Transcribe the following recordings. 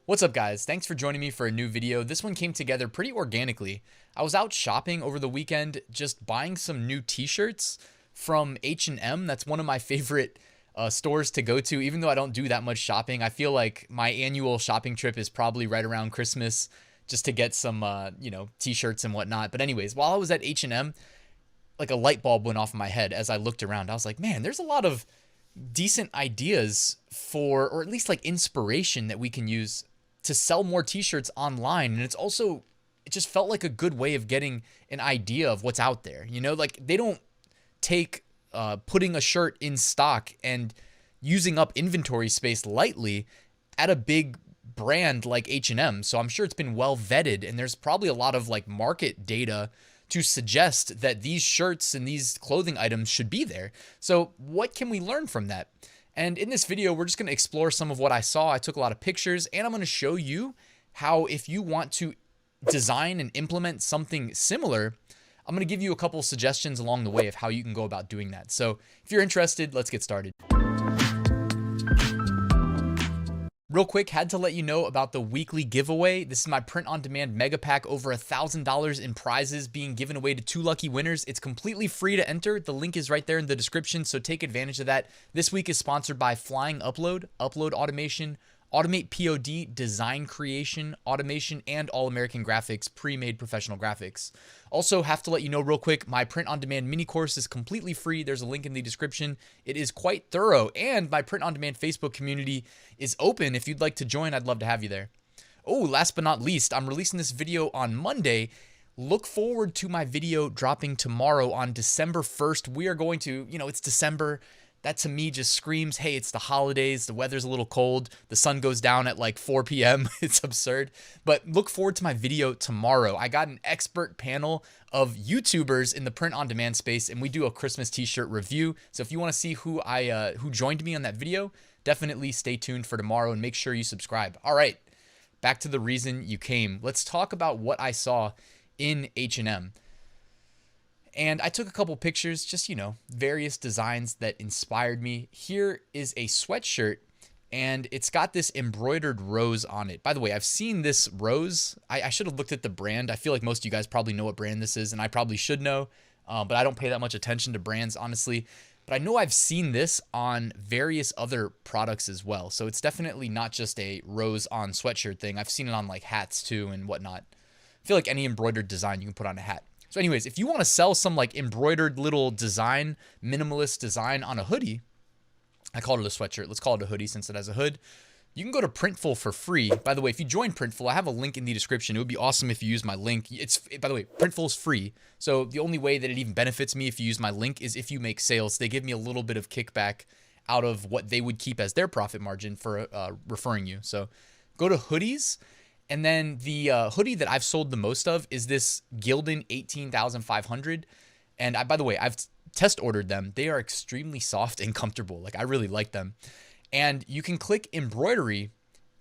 What's up, guys? Thanks for joining me for a new video. This one came together pretty organically. I was out shopping over the weekend, just buying some new t-shirts from H&M. That's one of my favorite stores to go to, even though I don't do that much shopping. I feel like my annual shopping trip is probably right around Christmas just to get some, t-shirts and whatnot. But anyways, while I was at H&M, like a light bulb went off in my head as I looked around. I was like, man, there's a lot of decent ideas for, or at least like inspiration that we can use to sell more t-shirts online. And it just felt like a good way of getting an idea of what's out there. Like they don't take putting a shirt in stock and using up inventory space lightly at a big brand like H&M. So I'm sure it's been well vetted, and there's probably a lot of like market data to suggest that these shirts and these clothing items should be there. So what can we learn from that? And in this video, we're just going to explore some of what I saw. I took a lot of pictures, and I'm going to show you how, if you want to design and implement something similar, I'm going to give you a couple suggestions along the way of how you can go about doing that. So if you're interested, let's get started. Real quick, had to let you know about the weekly giveaway. This is my print-on-demand mega pack, over $1,000 in prizes being given away to 2 lucky winners. It's completely free to enter. The link is right there in the description, so take advantage of that. This week is sponsored by Flying Upload, Upload Automation, AutomatePOD, Design Creation, Automation, and All American Graphics, Premade Professional Graphics. Also, have to let you know real quick, my print-on-demand mini course is completely free. There's a link in the description. It is quite thorough, and my print-on-demand Facebook community is open. If you'd like to join, I'd love to have you there. Oh, last but not least, I'm releasing this video on Monday. Look forward to my video dropping tomorrow on December 1st. We are going to, it's December. That to me just screams, hey, it's the holidays, the weather's a little cold, the sun goes down at like 4 p.m. It's absurd. But look forward to my video tomorrow. I got an expert panel of YouTubers in the print-on-demand space, and we do a Christmas t-shirt review. So if you want to see who joined me on that video, definitely stay tuned for tomorrow and make sure you subscribe. All right, back to the reason you came. Let's talk about what I saw in H&M. And I took a couple pictures, just, various designs that inspired me. Here is a sweatshirt, and it's got this embroidered rose on it. By the way, I've seen this rose. I should have looked at the brand. I feel like most of you guys probably know what brand this is, and I probably should know, but I don't pay that much attention to brands, honestly. But I know I've seen this on various other products as well. So it's definitely not just a rose on sweatshirt thing. I've seen it on like hats too and whatnot. I feel like any embroidered design you can put on a hat. So anyways, if you want to sell some like embroidered little design, minimalist design on a hoodie, I called it a sweatshirt. Let's call it a hoodie since it has a hood. You can go to Printful for free. By the way, if you join Printful, I have a link in the description. It would be awesome if you use my link. By the way, Printful is free. So the only way that it even benefits me if you use my link is if you make sales. They give me a little bit of kickback out of what they would keep as their profit margin for referring you. So go to hoodies. And then the hoodie that I've sold the most of is this Gildan 18,500. And by the way, I've test ordered them. They are extremely soft and comfortable. Like, I really like them. And you can click embroidery,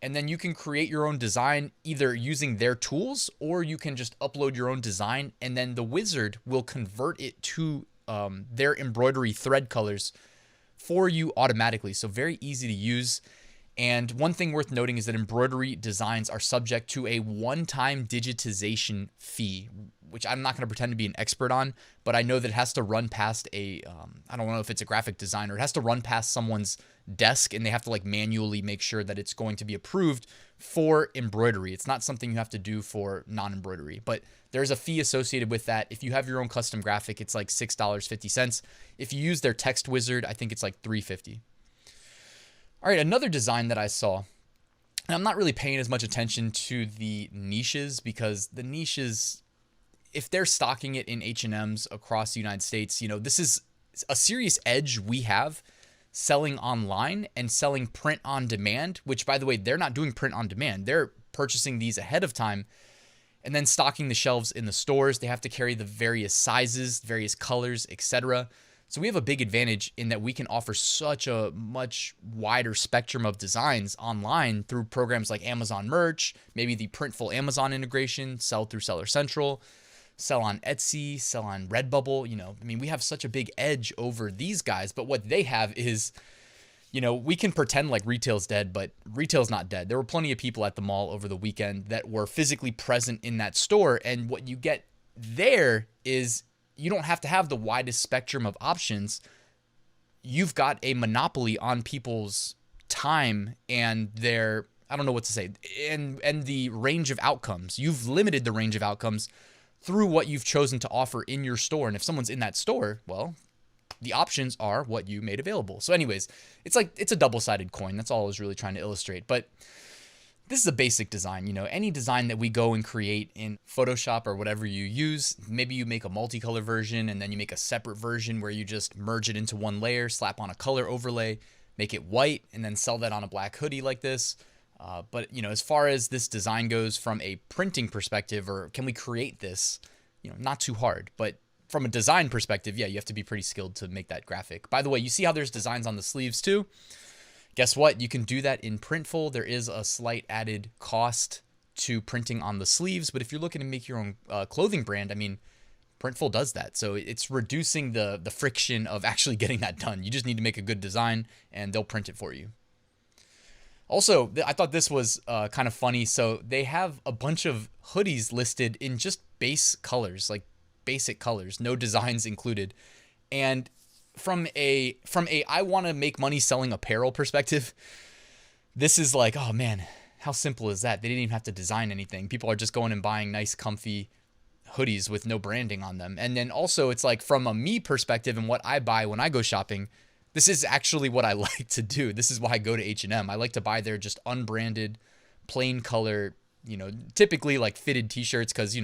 and then you can create your own design either using their tools, or you can just upload your own design, and then the wizard will convert it to their embroidery thread colors for you automatically. So very easy to use. And one thing worth noting is that embroidery designs are subject to a one-time digitization fee, which I'm not going to pretend to be an expert on, but I know that it has to run past I don't know if it's a graphic designer, it has to run past someone's desk, and they have to like manually make sure that it's going to be approved for embroidery. It's not something you have to do for non-embroidery, but there's a fee associated with that. If you have your own custom graphic, it's like $6.50. If you use their text wizard, I think it's like $3.50. All right, another design that I saw, and I'm not really paying as much attention to the niches, because the niches, if they're stocking it in H&Ms across the United States, this is a serious edge we have selling online and selling print on demand, which, by the way, they're not doing print on demand. They're purchasing these ahead of time and then stocking the shelves in the stores. They have to carry the various sizes, various colors, etc. So we have a big advantage in that we can offer such a much wider spectrum of designs online through programs like Amazon Merch, maybe the Printful Amazon integration, sell through Seller Central, sell on Etsy, sell on Redbubble. We have such a big edge over these guys, but what they have is We can pretend like retail's dead, but retail's not dead. There were plenty of people at the mall over the weekend that were physically present in that store. And what you get there is you don't have to have the widest spectrum of options. You've got a monopoly on people's time and their, I don't know what to say, and the range of outcomes. You've limited the range of outcomes through what you've chosen to offer in your store. And if someone's in that store, well, the options are what you made available. So anyways, it's a double-sided coin. That's all I was really trying to illustrate. But this is a basic design. Any design that we go and create in Photoshop or whatever you use, maybe you make a multicolor version and then you make a separate version where you just merge it into one layer, slap on a color overlay, make it white, and then sell that on a black hoodie like this. But as far as this design goes from a printing perspective, or can we create this, not too hard. But from a design perspective, yeah, you have to be pretty skilled to make that graphic. By the way, you see how there's designs on the sleeves too? Guess what? You can do that in Printful. There is a slight added cost to printing on the sleeves, but if you're looking to make your own clothing brand, I mean, Printful does that. So it's reducing the friction of actually getting that done. You just need to make a good design and they'll print it for you. Also, I thought this was kind of funny. So they have a bunch of hoodies listed in just base colors, like basic colors, no designs included. And from a I want to make money selling apparel perspective, this is like, oh man, how simple is that? They didn't even have to design anything. People are just going and buying nice, comfy hoodies with no branding on them. And then also it's like from a me perspective and what I buy when I go shopping, this is actually what I like to do. This is why I go to H&M. I like to buy their just unbranded, plain color, typically like fitted t-shirts because,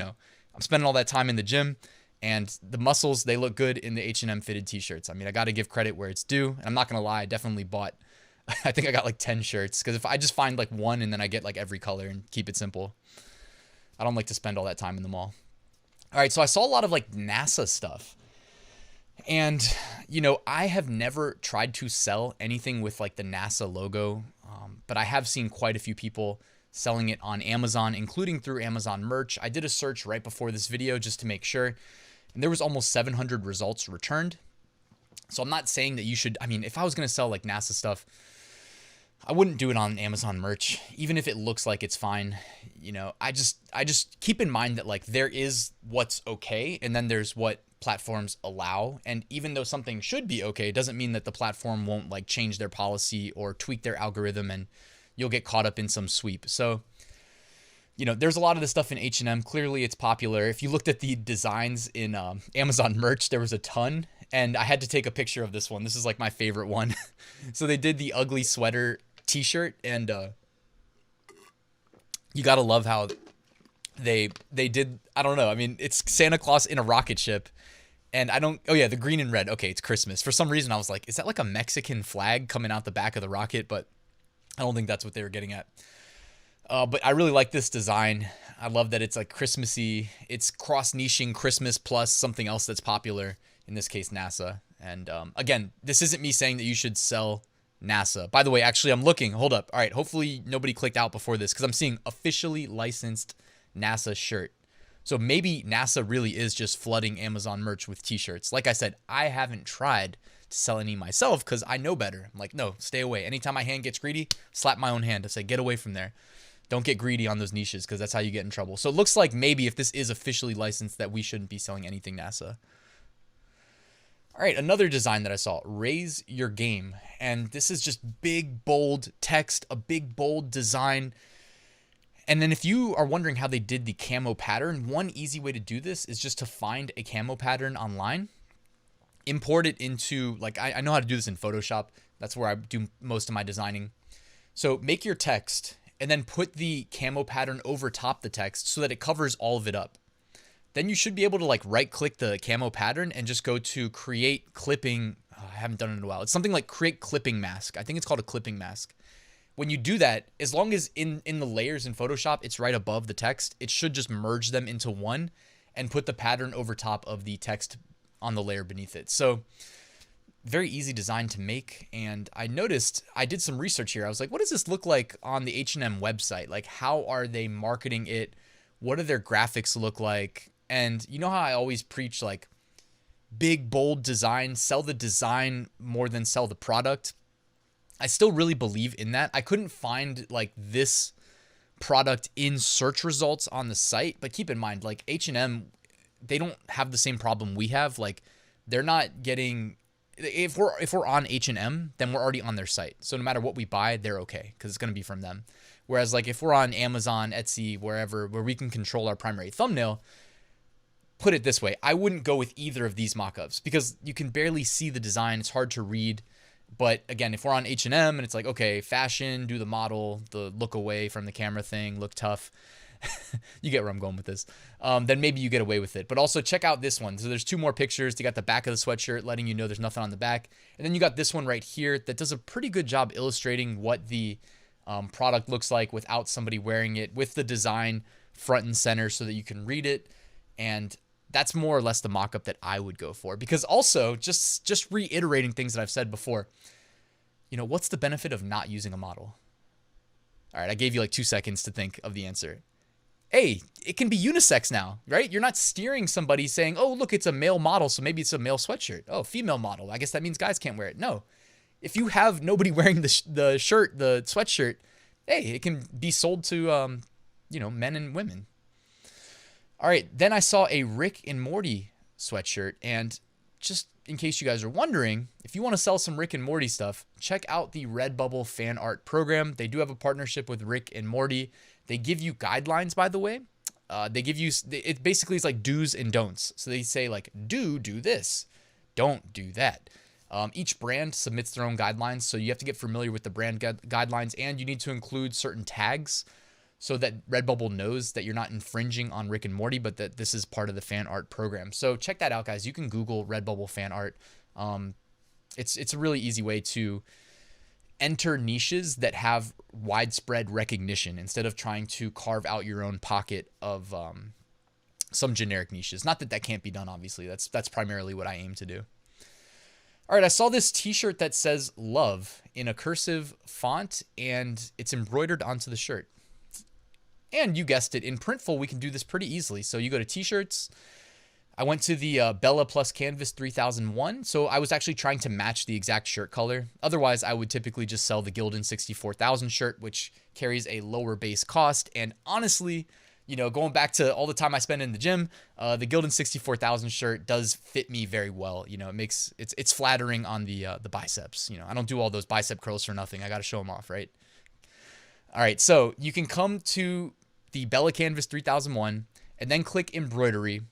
I'm spending all that time in the gym and the muscles, they look good in the H&M fitted t-shirts. I mean, I got to give credit where it's due. And I'm not going to lie, I definitely bought, I think I got like 10 shirts because if I just find like one and then I get like every color and keep it simple. I don't like to spend all that time in the mall. All right, so I saw a lot of like NASA stuff. And, I have never tried to sell anything with like the NASA logo, but I have seen quite a few people selling it on Amazon, including through Amazon merch. I did a search right before this video just to make sure, and there was almost 700 results returned. So I'm not saying that you should, if I was going to sell like NASA stuff, I wouldn't do it on Amazon merch, even if it looks like it's fine. I just keep in mind that like there is what's okay, and then there's what platforms allow. And even though something should be okay, it doesn't mean that the platform won't like change their policy or tweak their algorithm and you'll get caught up in some sweep. So, there's a lot of this stuff in H&M. Clearly it's popular. If you looked at the designs in Amazon merch, there was a ton. And I had to take a picture of this one. This is like my favorite one. So they did the ugly sweater t-shirt, and you gotta love how they did, I don't know. It's Santa Claus in a rocket ship. And the green and red. Okay, it's Christmas. For some reason, I was like, is that like a Mexican flag coming out the back of the rocket? But I don't think that's what they were getting at. But I really like this design. I love that it's like Christmassy. It's cross-niching Christmas plus something else that's popular, in this case, NASA. And again, this isn't me saying that you should sell NASA. By the way, actually, I'm looking. Hold up. All right, hopefully nobody clicked out before this because I'm seeing officially licensed NASA shirt. So maybe NASA really is just flooding Amazon merch with t-shirts. Like I said, I haven't tried to sell any myself because I know better. I'm like, no, stay away. Anytime my hand gets greedy, slap my own hand to say, get away from there. Don't get greedy on those niches because that's how you get in trouble. So it looks like maybe if this is officially licensed that we shouldn't be selling anything NASA. All right, another design that I saw, raise your game. And this is just big, bold text, a big, bold design. And then if you are wondering how they did the camo pattern, one easy way to do this is just to find a camo pattern online, import it into, like, I know how to do this in Photoshop. That's where I do most of my designing. So make your text and then put the camo pattern over top the text so that it covers all of it up. Then you should be able to like right click the camo pattern and just go to create clipping. Oh, I haven't done it in a while. It's something like create clipping mask. I think it's called a clipping mask. When you do that, as long as in the layers in Photoshop, it's right above the text, it should just merge them into one and put the pattern over top of the text on the layer beneath it. So very easy design to make. And I noticed, I did some research here. I was like, what does this look like on the H&M website? Like, how are they marketing it? What do their graphics look like? And you know how I always preach like big, bold design, sell the design more than sell the product. I still really believe in that. I couldn't find like this product in search results on the site, but keep in mind, like H&M, they don't have the same problem we have. Like they're not getting, if we're on H&M, then we're already on their site. So no matter what we buy, they're okay because it's going to be from them. Whereas like if we're on Amazon, Etsy, wherever, where we can control our primary thumbnail, put it this way, I wouldn't go with either of these mockups because you can barely see the design. It's hard to read. But again, if we're on H&M and it's like, okay, fashion, do the model, the look away from the camera thing, look tough. You get where I'm going with this. Then maybe you get away with it. But also check out this one. So there's two more pictures. You got the back of the sweatshirt letting you know there's nothing on the back. And then you got this one right here that does a pretty good job illustrating what the product looks like without somebody wearing it, with the design front and center so that you can read it. And that's more or less the mock-up that I would go for. Because also, just reiterating things that I've said before, you know, what's the benefit of not using a model? All right, I gave you like 2 seconds to think of the answer. Hey, it can be unisex now, right? You're not steering somebody saying, oh, look, it's a male model, so maybe it's a male sweatshirt. Oh, female model. I guess that means guys can't wear it. No. If you have nobody wearing the shirt, the sweatshirt, hey, it can be sold to, you know, men and women. All right, then I saw a Rick and Morty sweatshirt, and just in case you guys are wondering, if you want to sell some Rick and Morty stuff, check out the Redbubble fan art program. They do have a partnership with Rick and Morty. They give you guidelines, by the way. They give you, it basically is like do's and don'ts. So they say like, do this, don't do that. Each brand submits their own guidelines, so you have to get familiar with the brand guidelines, and you need to include certain tags so that Redbubble knows that you're not infringing on Rick and Morty, but that this is part of the fan art program. So check that out, guys. You can Google Redbubble fan art. It's a really easy way to enter niches that have widespread recognition instead of trying to carve out your own pocket of some generic niches. Not that that can't be done, obviously. That's primarily what I aim to do. All right, I saw this t-shirt that says love in a cursive font, and it's embroidered onto the shirt. And you guessed it, in Printful, we can do this pretty easily. So you go to t-shirts. I went to the Bella Plus Canvas 3001. So I was actually trying to match the exact shirt color. Otherwise, I would typically just sell the Gildan 64,000 shirt, which carries a lower base cost. And honestly, you know, going back to all the time I spend in the gym, the Gildan 64,000 shirt does fit me very well. You know, it's flattering on the biceps. You know, I don't do all those bicep curls for nothing. I got to show them off, right? All right, so you can come to the Bella Canvas 3001 and then click embroidery.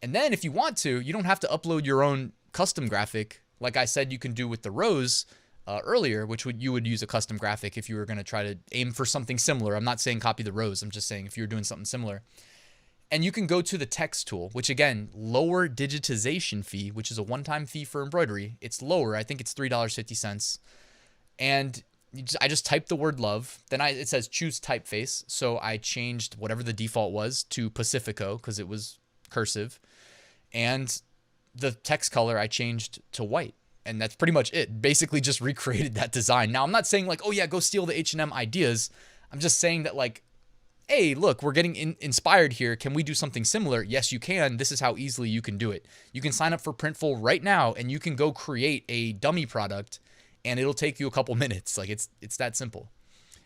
And then if you want to, you don't have to upload your own custom graphic. Like I said, you can do with the rose earlier, which you would use a custom graphic if you were going to try to aim for something similar. I'm not saying copy the rose. I'm just saying if you're doing something similar. And you can go to the text tool, which again, lower digitization fee, which is a one-time fee for embroidery. It's lower. I think it's $3.50. And I just typed the word love. Then it says choose typeface. So I changed whatever the default was to Pacifico because it was cursive. And the text color I changed to white. And that's pretty much it. Basically just recreated that design. Now, I'm not saying like, oh yeah, go steal the H&M ideas. I'm just saying that like, hey, look, we're getting inspired here. Can we do something similar? Yes, you can. This is how easily you can do it. You can sign up for Printful right now and you can go create a dummy product and it'll take you a couple minutes. Like it's that simple.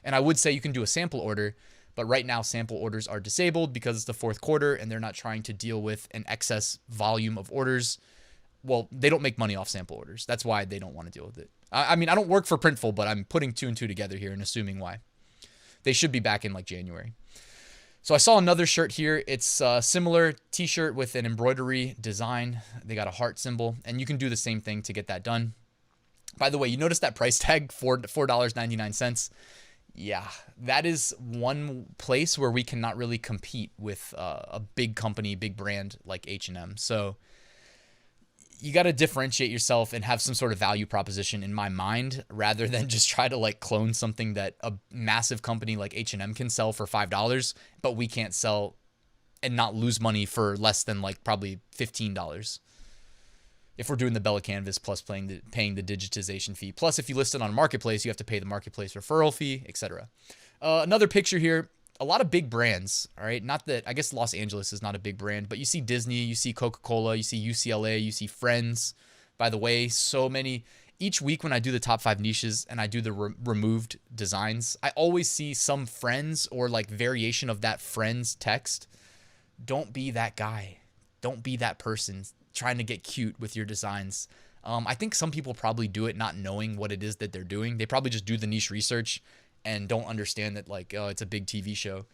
And I would say you can do a sample order, but right now sample orders are disabled because it's the fourth quarter and they're not trying to deal with an excess volume of orders. Well, they don't make money off sample orders. That's why they don't want to deal with it. I mean, I don't work for Printful, but I'm putting two and two together here and assuming why. They should be back in like January. So I saw another shirt here. It's a similar t-shirt with an embroidery design. They got a heart symbol, and you can do the same thing to get that done. By the way, you notice that price tag, $4.99. Yeah, that is one place where we cannot really compete with a big company, big brand like H&M. So you got to differentiate yourself and have some sort of value proposition in my mind rather than just try to like clone something that a massive company like H&M can sell for $5, but we can't sell and not lose money for less than like probably $15. If we're doing the Bella Canvas plus paying the digitization fee. Plus, if you list it on a marketplace, you have to pay the marketplace referral fee, etc. Another picture here. A lot of big brands, all right? Not that, I guess Los Angeles is not a big brand, but you see Disney, you see Coca-Cola, you see UCLA, you see Friends. By the way, so many, each week when I do the top 5 niches and I do the removed designs, I always see some friends or like variation of that friend's text. Don't be that guy. Don't be that person trying to get cute with your designs. I think some people probably do it not knowing what it is that they're doing. They probably just do the niche research and don't understand that, like, oh, it's a big TV show.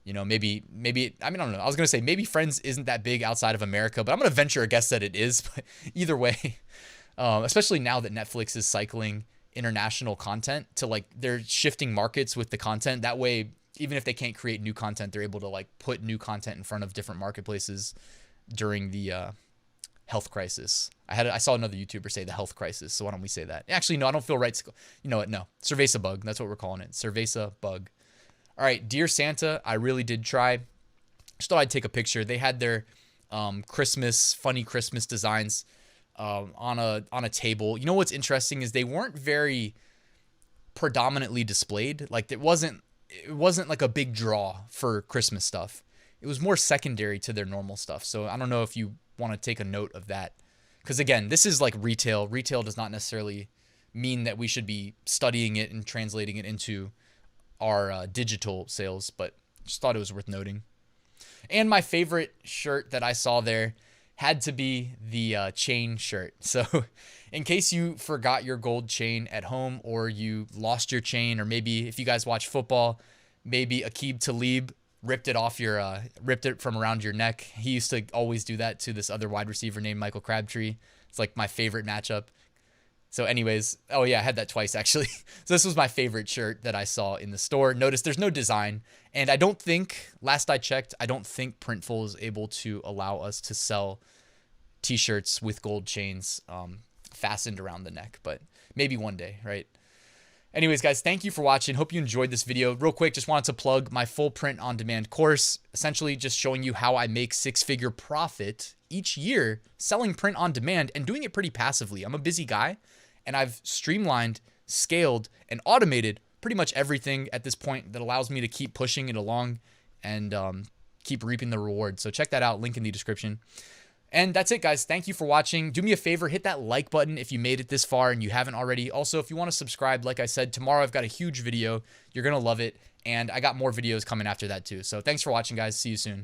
You know, maybe, I mean, I don't know. I was going to say maybe Friends isn't that big outside of America, but I'm going to venture a guess that it is. But either way, especially now that Netflix is cycling international content to, like, they're shifting markets with the content. That way, even if they can't create new content, they're able to, like, put new content in front of different marketplaces during the health crisis. I saw another YouTuber say the health crisis, so why don't we say that? Actually, no, I don't feel right. You know what? No, Cerveza bug. That's what we're calling it. Cerveza bug. All right, Dear Santa, I really did try. Just thought I'd take a picture. They had their funny Christmas designs on a table. You know what's interesting is they weren't very predominantly displayed. Like it wasn't like a big draw for Christmas stuff. It was more secondary to their normal stuff. So I don't know if you want to take a note of that. Because again, this is like retail. Retail does not necessarily mean that we should be studying it and translating it into our digital sales, but just thought it was worth noting. And my favorite shirt that I saw there had to be the chain shirt. So in case you forgot your gold chain at home, or you lost your chain, or maybe if you guys watch football, maybe Aqib Talib ripped it from around your neck. He used to always do that to this other wide receiver named Michael Crabtree. It's like my favorite matchup. So anyways, oh yeah, I had that twice actually. So this was my favorite shirt that I saw in the store. Notice there's no design. And I don't think, last I checked, I don't think Printful is able to allow us to sell t-shirts with gold chains fastened around the neck. But maybe one day, right? Anyways, guys, thank you for watching. Hope you enjoyed this video. Real quick, just wanted to plug my full print-on-demand course, essentially just showing you how I make 6-figure profit each year selling print on demand and doing it pretty passively. I'm a busy guy, and I've streamlined, scaled, and automated pretty much everything at this point that allows me to keep pushing it along and keep reaping the reward. So check that out, link in the description. And that's it, guys. Thank you for watching. Do me a favor, hit that like button if you made it this far and you haven't already. Also, if you want to subscribe, like I said, tomorrow I've got a huge video. You're going to love it. And I got more videos coming after that too. So thanks for watching, guys. See you soon.